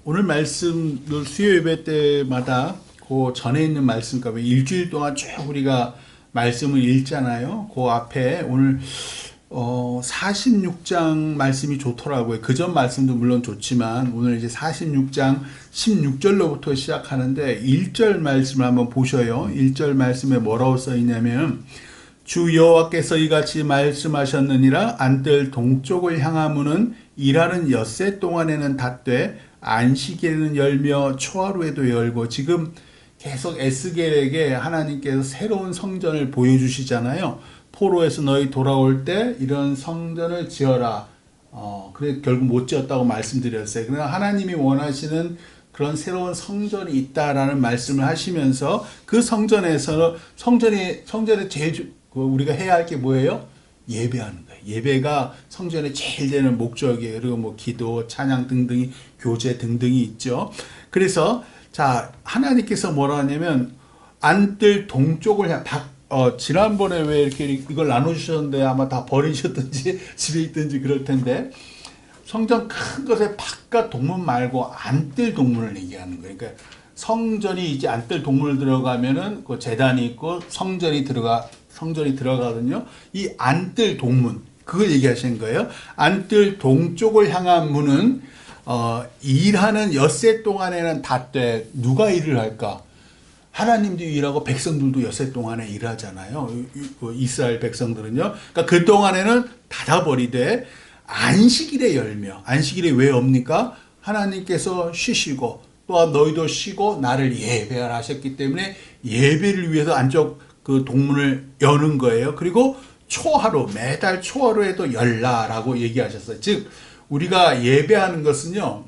오늘 말씀을 수요 예배 때마다 그 전에 있는 말씀과 일주일 동안 쭉 우리가 말씀을 읽잖아요. 그 앞에 오늘 46장 말씀이 좋더라고요. 그 전 말씀도 물론 좋지만 오늘 이제 46장 16절로부터 시작하는데 1절 말씀을 한번 보셔요. 1절 말씀에 뭐라고 써 있냐면 주 여호와께서 이같이 말씀하셨느니라 안뜰 동쪽을 향하무는 일하는 엿새 동안에는 닫되 안식일에는 열며 초하루에도 열고. 지금 계속 에스겔에게 하나님께서 새로운 성전을 보여주시잖아요. 포로에서 너희 돌아올 때 이런 성전을 지어라. 그래 결국 못 지었다고 말씀드렸어요. 그러나 하나님이 원하시는 그런 새로운 성전이 있다라는 말씀을 하시면서 그 성전에서 성전에 제일 우리가 해야 할 게 뭐예요? 예배하는 거예요. 예배가 성전의 제일 되는 목적이에요. 그리고 뭐 기도, 찬양 등등이 교제 등등이 있죠. 그래서 자 하나님께서 뭐라 하냐면 안뜰 동쪽을 지난번에 왜 이렇게 이걸 나눠주셨는데 아마 다 버리셨든지 집에 있든지 그럴 텐데 성전 큰 것의 바깥 동문 말고 안뜰 동문을 얘기하는 거예요. 그러니까 성전이 이제 안뜰 동문을 들어가면은 그 제단이 있고 성전이 들어가거든요. 이 안뜰 동문 그걸 얘기하시는 거예요. 안뜰 동쪽을 향한 문은 일하는 엿새 동안에는 닫되. 누가 일을 할까? 하나님도 일하고 백성들도 엿새 동안에 일하잖아요. 이스라엘 백성들은요. 그러니까 그 동안에는 닫아버리되 안식일에 열며. 안식일에 왜 옵니까? 하나님께서 쉬시고 또한 너희도 쉬고 나를 예배하라 하셨기 때문에 예배를 위해서 안쪽 그 동문을 여는 거예요. 그리고 초하루, 매달 초하루에도 열라라고 얘기하셨어요. 즉 우리가 예배하는 것은요,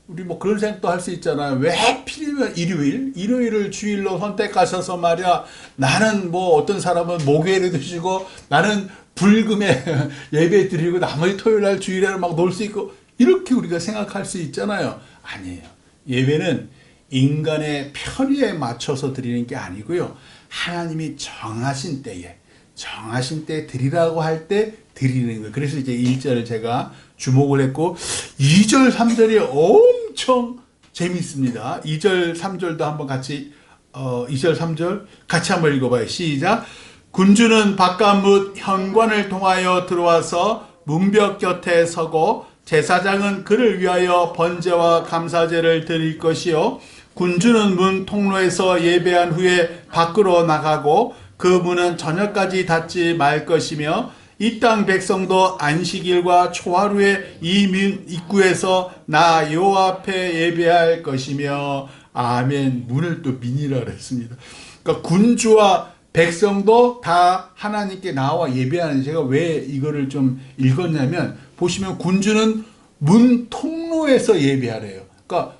우리 뭐 그런 생각도 할 수 있잖아요. 왜 하필이면 일요일을 주일로 선택하셔서 말이야. 나는 뭐 어떤 사람은 목요일에도 쉬고 나는 불금에 예배 드리고 나머지 토요일날 주일에는 막 놀 수 있고 이렇게 우리가 생각할 수 있잖아요. 아니에요. 예배는 인간의 편의에 맞춰서 드리는 게 아니고요. 하나님이 정하신 때에 드리라고 할 때 드리는 거예요. 그래서 이제 1절을 제가 주목을 했고 2절, 3절이 엄청 재밌습니다. 2절, 3절도 한번 같이 2절, 3절 같이 한번 읽어봐요. 시작. 군주는 바깥문 현관을 통하여 들어와서 문벽 곁에 서고 제사장은 그를 위하여 번제와 감사제를 드릴 것이요 군주는 문 통로에서 예배한 후에 밖으로 나가고 그 문은 저녁까지 닫지 말 것이며 이 땅 백성도 안식일과 초하루에 이 문 입구에서 나 여호와 앞에 예배할 것이며. 아멘. 문을 또 민이라 그랬습니다. 그러니까 군주와 백성도 다 하나님께 나와 예배하는. 제가 왜 이거를 좀 읽었냐면 보시면 군주는 문 통로에서 예배하래요. 그러니까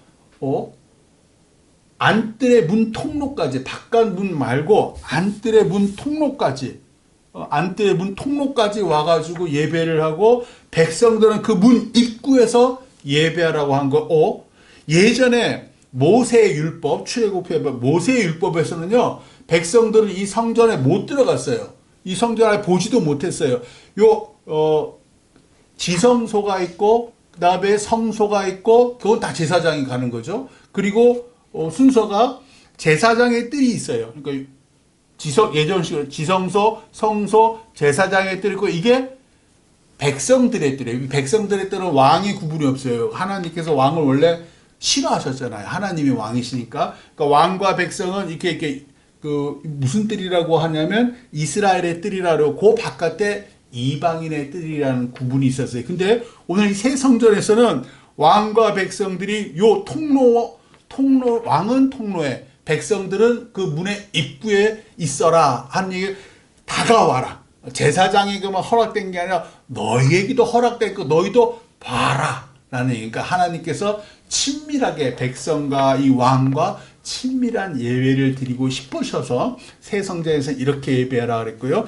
안뜰의 문 통로까지, 바깥 문 말고 안뜰의 문 통로까지, 안뜰의 문 통로까지 와가지고 예배를 하고 백성들은 그 문 입구에서 예배하라고 한 거. 예전에 모세의 율법, 출애굽의 모세의 율법에서는요, 백성들은 이 성전에 못 들어갔어요. 이 성전을 보지도 못했어요. 지성소가 있고, 그 다음에 성소가 있고, 그건 다 제사장이 가는 거죠. 그리고 순서가 제사장의 뜰이 있어요. 그러니까 예전식으로 지성소, 성소, 제사장의 뜰이 있고 이게 백성들의 뜰이에요. 백성들의 뜰은 왕이 구분이 없어요. 하나님께서 왕을 원래 싫어하셨잖아요. 하나님이 왕이시니까. 그러니까 왕과 백성은 이렇게 무슨 뜰이라고 하냐면 이스라엘의 뜰이라고 그 바깥에 이방인의 뜰이라는 구분이 있었어요. 근데 오늘 이 새 성전에서는 왕과 백성들이 요 왕은 통로에, 백성들은 그 문의 입구에 있어라 하는 얘기. 다가와라. 제사장에게만 허락된 게 아니라 너희에게도 허락됐고 너희도 봐라 라는 얘기니까 하나님께서 친밀하게 백성과 이 왕과 친밀한 예배를 드리고 싶으셔서 새 성전에서 이렇게 예배하라 그랬고요.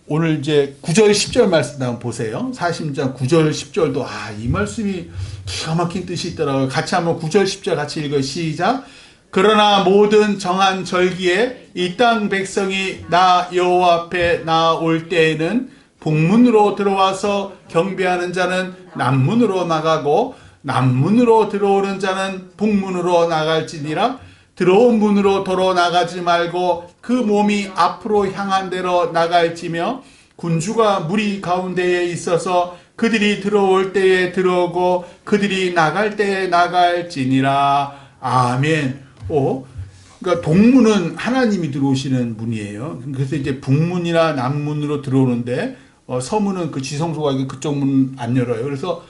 오늘 이제 9절 10절 말씀 한번 보세요. 40장 9절 10절도 이 말씀이 기가 막힌 뜻이 있더라고요. 같이 한번 9절 10절 같이 읽어요. 시작. 그러나 모든 정한 절기에 이 땅 백성이 나 여호와 앞에 나올 때에는 북문으로 들어와서 경배하는 자는 남문으로 나가고 남문으로 들어오는 자는 북문으로 나갈지니라. 들어온 문으로 도로 나가지 말고 그 몸이 앞으로 향한 대로 나갈지며 군주가 무리 가운데에 있어서 그들이 들어올 때에 들어오고 그들이 나갈 때에 나갈지니라. 아멘. 그러니까 동문은 하나님이 들어오시는 문이에요. 그래서 이제 북문이나 남문으로 들어오는데 서문은 그 지성소가 그쪽 문 안 열어요. 그래서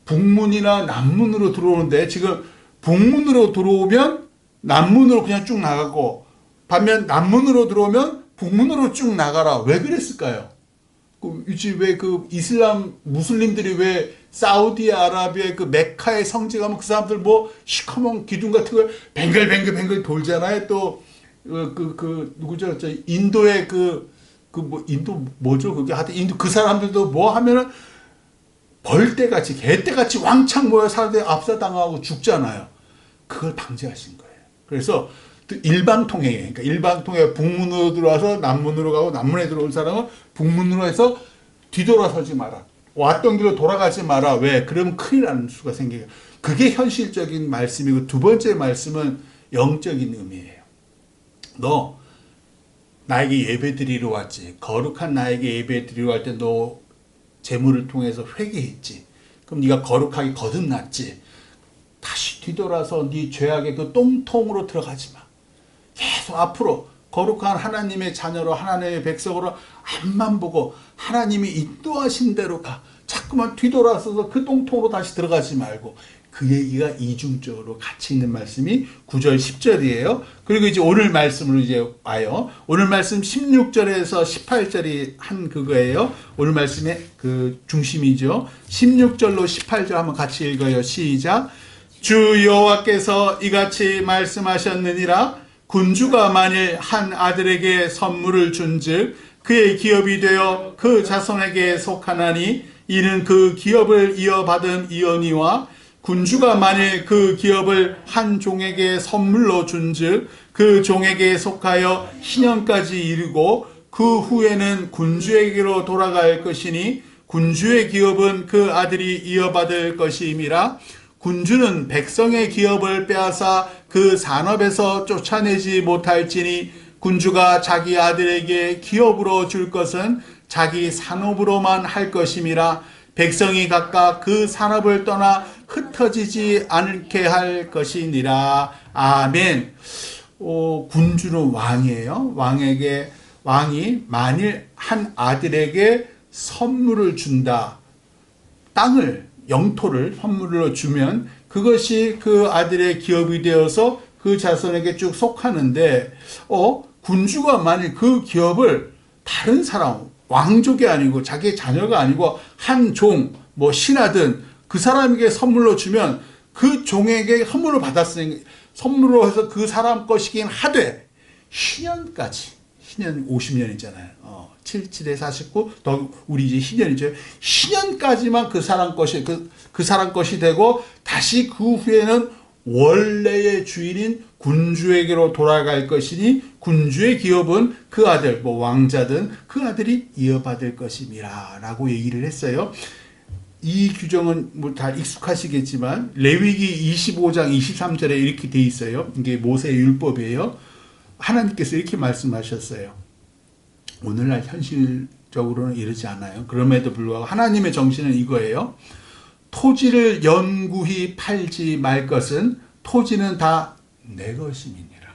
북문이나 남문으로 들어오는데 지금 북문으로 들어오면 남문으로 그냥 쭉 나가고 반면 남문으로 들어오면 북문으로 쭉 나가라. 왜 그랬을까요? 왜 그 이슬람 무슬림들이 왜 사우디아라비아의 그 메카의 성지 가면 그 사람들 뭐 시커먼 기둥 같은 걸 뱅글뱅글 돌잖아요. 또 누구죠? 인도의 인도 뭐죠? 그게 하여튼 인도 그 사람들도 뭐 하면은 벌떼같이 개떼같이 왕창 모여 사람들이 압사당하고 죽잖아요. 그걸 방지하신 거예요. 그래서 일방통행에, 그러니까 일방통행 북문으로 들어와서 남문으로 가고 남문에 들어온 사람은 북문으로 해서 뒤돌아서지 마라. 왔던 길로 돌아가지 마라. 왜? 그러면 큰일 나는 수가 생겨요. 그게 현실적인 말씀이고 두 번째 말씀은 영적인 의미예요. 너 나에게 예배 드리러 왔지. 거룩한 나에게 예배 드리러 갈 때 너 재물을 통해서 회개했지. 그럼 네가 거룩하게 거듭났지. 다시 뒤돌아서 네 죄악의 그 똥통으로 들어가지 마. 계속 앞으로 거룩한 하나님의 자녀로 하나님의 백성으로 앞만 보고 하나님이 인도하신 대로 가. 자꾸만 뒤돌아서서 그 똥통으로 다시 들어가지 말고. 그 얘기가 이중적으로 같이 있는 말씀이 9절 10절이에요. 그리고 이제 오늘 말씀으로 이제 와요. 오늘 말씀 16절에서 18절이 한 그거예요. 오늘 말씀의 그 중심이죠. 16절로 18절 한번 같이 읽어요. 시작. 주 여호와께서 이같이 말씀하셨느니라. 군주가 만일 한 아들에게 선물을 준즉 그의 기업이 되어 그 자손에게 속하나니 이는 그 기업을 이어받은 이언이와 군주가 만일 그 기업을 한 종에게 선물로 준즉 그 종에게 속하여 희년까지 이르고 그 후에는 군주에게로 돌아갈 것이니 군주의 기업은 그 아들이 이어받을 것임이라. 군주는 백성의 기업을 빼앗아 그 산업에서 쫓아내지 못할지니 군주가 자기 아들에게 기업으로 줄 것은 자기 산업으로만 할 것임이라. 백성이 각각 그 산업을 떠나 흩어지지 않게 할 것이니라. 아멘. 군주는 왕이에요. 왕이 만일 한 아들에게 선물을 준다. 땅을 영토를 선물로 주면 그것이 그 아들의 기업이 되어서 그 자손에게 쭉 속하는데 군주가 만일 그 기업을 다른 사람 왕족이 아니고 자기 자녀가 아니고 한 종 뭐 신하든 그 사람에게 선물로 주면 그 종에게 선물을 받았으니 선물로 해서 그 사람 것이긴 하되 희년까지 희년 50년이잖아요. 77에 49, 더 우리 이제 희년이죠. 희년까지만 그 사람 것이 그 사람 것이 되고 다시 그 후에는 원래의 주인인 군주에게로 돌아갈 것이니 군주의 기업은 그 아들, 뭐 왕자든 그 아들이 이어받을 것임이라 라고 얘기를 했어요. 이 규정은 뭐 다 익숙하시겠지만 레위기 25장 23절에 이렇게 돼 있어요. 이게 모세의 율법이에요. 하나님께서 이렇게 말씀하셨어요. 오늘날 현실적으로는 이러지 않아요. 그럼에도 불구하고 하나님의 정신은 이거예요. 토지를 영구히 팔지 말 것은 토지는 다 내 것임이니라.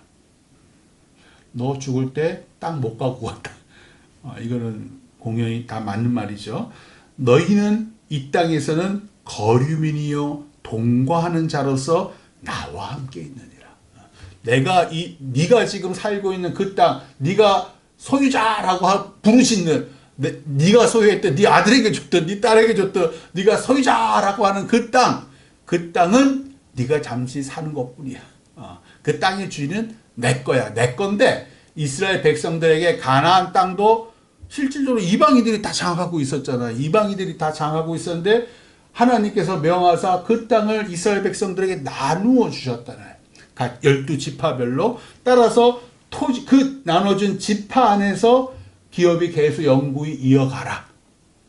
너 죽을 때 땅 못 갖고 왔다. 이거는 공연히 다 맞는 말이죠. 너희는 이 땅에서는 거류민이요 동거하는 자로서 나와 함께 있느니라. 내가 네가 지금 살고 있는 그 땅, 네가 소유자라고 부르시는 네가 소유했던 네 아들에게 줬던 네 딸에게 줬던 네가 소유자라고 하는 그 땅은 네가 잠시 사는 것뿐이야. 그 땅의 주인은 내 거야. 내 건데 이스라엘 백성들에게 가나안 땅도 실질적으로 이방인들이 다 장악하고 있었잖아요. 이방인들이 다 장악하고 있었는데 하나님께서 명하사 그 땅을 이스라엘 백성들에게 나누어 주셨잖아요. 12지파별로. 따라서 토지, 그 나눠준 지파 안에서 기업이 계속 영구히 이어가라.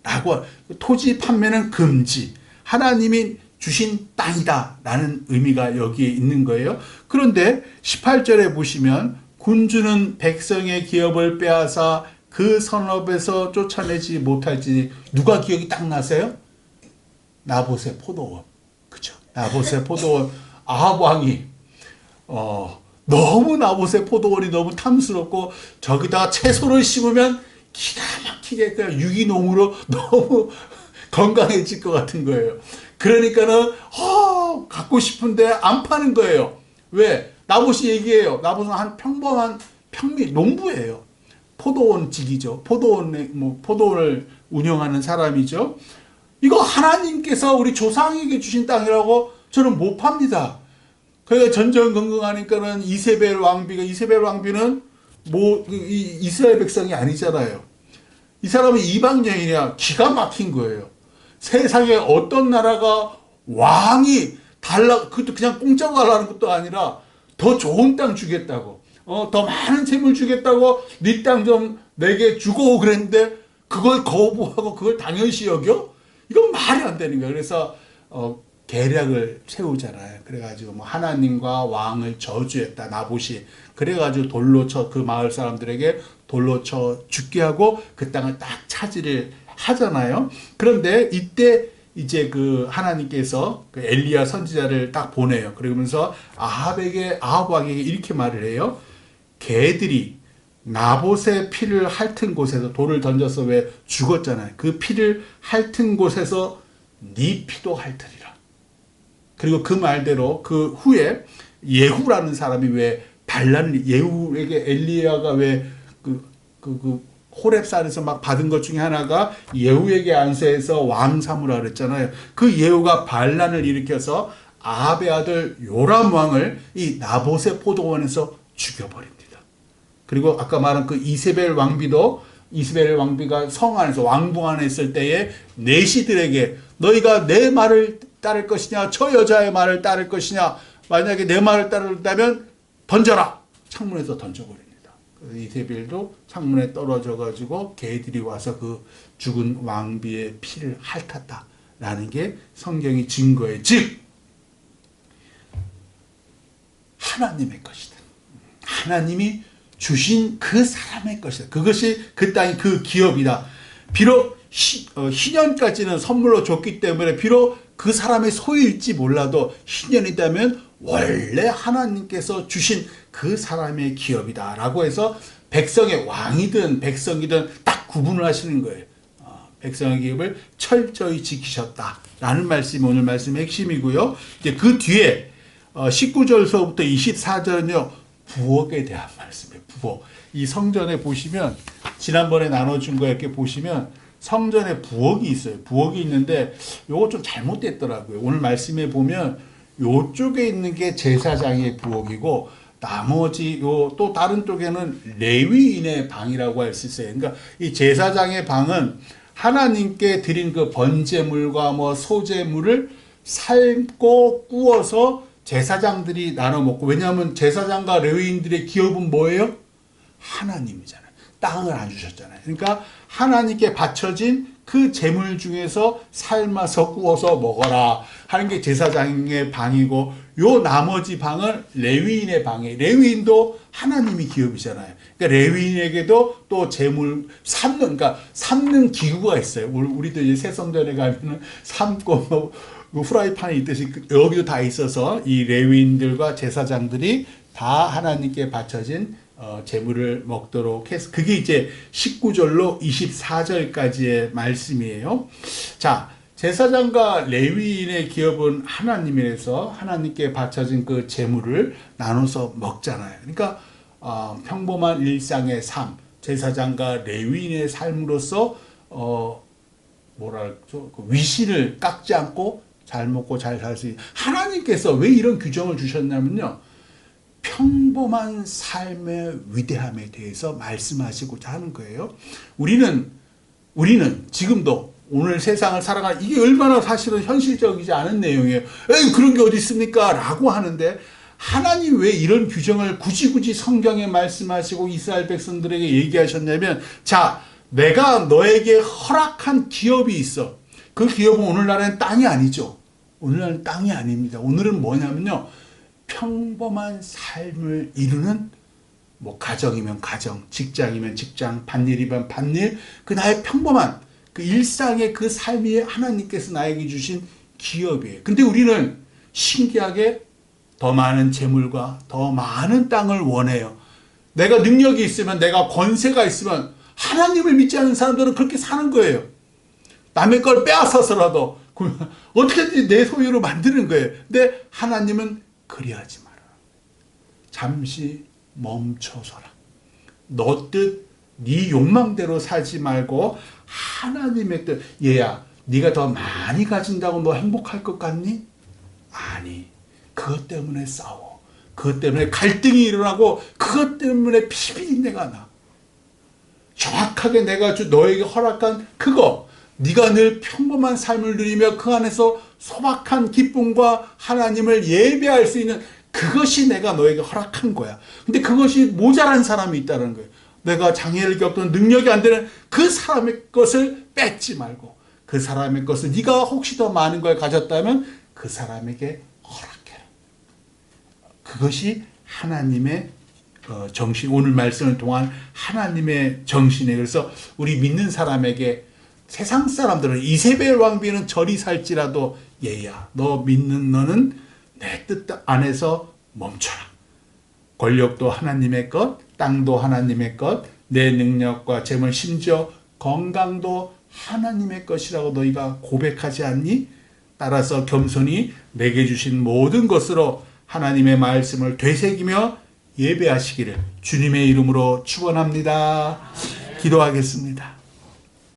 라고. 토지 판매는 금지. 하나님이 주신 땅이다 라는 의미가 여기에 있는 거예요. 그런데 18절에 보시면 군주는 백성의 기업을 빼앗아 그 성읍에서 쫓아내지 못할지 누가 기억이 딱 나세요? 나봇의 포도원. 그죠? 나봇의 포도원. 아합 왕이 너무 나봇의 포도원이 너무 탐스럽고 저기다가 채소를 심으면 기가 막히게 그냥 유기농으로 너무 건강해질 것 같은 거예요. 그러니까는 갖고 싶은데 안 파는 거예요. 왜? 나봇이 얘기해요. 나봇은 한 평범한 평미 농부예요. 포도원직이죠. 포도원을 운영하는 사람이죠. 이거 하나님께서 우리 조상에게 주신 땅이라고 저는 못 팝니다. 그러니까 전전긍긍하니까는 이세벨 왕비는 이스라엘 백성이 아니잖아요. 이 사람은 이방 여인이야. 기가 막힌 거예요. 세상에 어떤 나라가 왕이 그것도 그냥 공짜로 달라는 것도 아니라 더 좋은 땅 주겠다고, 더 많은 재물 주겠다고 네 땅 좀 내게 주고 그랬는데 그걸 거부하고 그걸 당연시 여겨? 이건 말이 안 되는 거예요. 그래서 계략을 세우잖아요. 그래가지고 하나님과 왕을 저주했다 나봇이. 그래가지고 돌로 쳐 그 마을 사람들에게 돌로 쳐 죽게 하고 그 땅을 딱 차지를 하잖아요. 그런데 이때 이제 그 하나님께서 그 엘리야 선지자를 딱 보내요. 그러면서 아합 왕에게 이렇게 말을 해요. 개들이 나봇의 피를 핥은 곳에서 돌을 던져서 왜 죽었잖아요. 그 피를 핥은 곳에서 네 피도 핥으리라. 그리고 그 말대로 그 후에 예후라는 사람이 왜 예후에게 엘리야가 왜 호렙산에서 막 받은 것 중에 하나가 예후에게 안수해서 왕 삼으라 그랬잖아요. 그 예후가 반란을 일으켜서 아합의 아들 요람 왕을 이 나봇의 포도원에서 죽여버립니다. 그리고 아까 말한 그 이세벨 왕비가 성 안에서 왕궁 안에 있을 때에 내시들에게 너희가 내 말을 따를 것이냐 저 여자의 말을 따를 것이냐 만약에 내 말을 따른다면 던져라. 창문에서 던져버립니다. 이세벨도 창문에 떨어져 가지고 개들이 와서 그 죽은 왕비의 피를 핥았다라는 게 성경이 증거해. 즉 하나님의 것이다. 하나님이 주신 그 사람의 것이다. 그것이 그 땅이 그 기업이다. 비록 희년까지는 선물로 줬기 때문에 비록 그 사람의 소유일지 몰라도 희년이다면 원래 하나님께서 주신 그 사람의 기업이다 라고 해서 백성의 왕이든 백성이든 딱 구분을 하시는 거예요. 백성의 기업을 철저히 지키셨다라는 말씀이 오늘 말씀의 핵심이고요. 이제 그 뒤에 19절서부터 24절은요. 부엌에 대한 말씀이에요. 부엌. 이 성전에 보시면 지난번에 나눠준 거 이렇게 보시면 성전에 부엌이 있어요. 부엌이 있는데 요거 좀 잘못됐더라고요. 오늘 말씀에 보면 요쪽에 있는 게 제사장의 부엌이고 나머지 또 다른 쪽에는 레위인의 방이라고 할 수 있어요. 그러니까 이 제사장의 방은 하나님께 드린 그 번제물과 소제물을 삶고 구워서 제사장들이 나눠 먹고, 왜냐하면 제사장과 레위인들의 기업은 뭐예요? 하나님이잖아요. 땅을 안 주셨잖아요. 그러니까 하나님께 바쳐진 그 제물 중에서 삶아서 구워서 먹어라 하는 게 제사장의 방이고, 요 나머지 방은 레위인의 방이에요. 레위인도 하나님이 기업이잖아요. 그러니까 레위인에게도 또 제물 그러니까 삶는 기구가 있어요. 우리도 이제 새성전에 가면은 삶고 후라이팬이 있듯이 여기도 다 있어서 이 레위인들과 제사장들이 다 하나님께 바쳐진 제물을 먹도록 해서, 그게 이제 19절로 24절까지의 말씀이에요. 자, 제사장과 레위인의 기업은 하나님이라서 하나님께 바쳐진 그 제물을 나눠서 먹잖아요. 그러니까 평범한 일상의 삶, 제사장과 레위인의 삶으로서 그 위신을 깎지 않고 잘 먹고 잘 살 수 있는, 하나님께서 왜 이런 규정을 주셨냐면요, 평범한 삶의 위대함에 대해서 말씀하시고자 하는 거예요. 우리는 지금도 오늘 세상을 살아가는, 이게 얼마나 사실은 현실적이지 않은 내용이에요. 에이, 그런 게 어디 있습니까? 라고 하는데, 하나님 왜 이런 규정을 굳이 성경에 말씀하시고 이스라엘 백성들에게 얘기하셨냐면, 자, 내가 너에게 허락한 기업이 있어. 그 기업은 오늘날엔 땅이 아니죠. 오늘은 땅이 아닙니다. 오늘은 뭐냐면요, 평범한 삶을 이루는, 뭐 가정이면 가정, 직장이면 직장, 밭일이면 밭일, 그 나의 평범한 그 일상의 그 삶이 하나님께서 나에게 주신 기업이에요. 근데 우리는 신기하게 더 많은 재물과 더 많은 땅을 원해요. 내가 능력이 있으면, 내가 권세가 있으면, 하나님을 믿지 않는 사람들은 그렇게 사는 거예요. 남의 걸 빼앗아서라도 어떻게든지 내 소유로 만드는 거예요. 근데 하나님은 그리하지 마라. 잠시 멈춰서라. 너 뜻, 네 욕망대로 살지 말고 하나님의 뜻. 얘야, 네가 더 많이 가진다고 너 행복할 것 같니? 아니, 그것 때문에 싸워. 그것 때문에 갈등이 일어나고, 그것 때문에 피비린내가 나. 정확하게 내가 너에게 허락한 그거, 네가 늘 평범한 삶을 누리며 그 안에서 소박한 기쁨과 하나님을 예배할 수 있는 그것이 내가 너에게 허락한 거야. 근데 그것이 모자란 사람이 있다는 거예요. 내가 장애를 겪던 능력이 안 되는 그 사람의 것을 뺏지 말고, 그 사람의 것을 네가 혹시 더 많은 걸 가졌다면 그 사람에게 허락해라. 그것이 하나님의 정신, 오늘 말씀을 통한 하나님의 정신이에요. 그래서 우리 믿는 사람에게, 세상 사람들은 이세벨 왕비는 저리 살지라도 얘야, 너 믿는 너는 내 뜻 안에서 멈춰라. 권력도 하나님의 것, 땅도 하나님의 것, 내 능력과 재물, 심지어 건강도 하나님의 것이라고 너희가 고백하지 않니? 따라서 겸손히 내게 주신 모든 것으로 하나님의 말씀을 되새기며 예배하시기를 주님의 이름으로 축원합니다. 기도하겠습니다.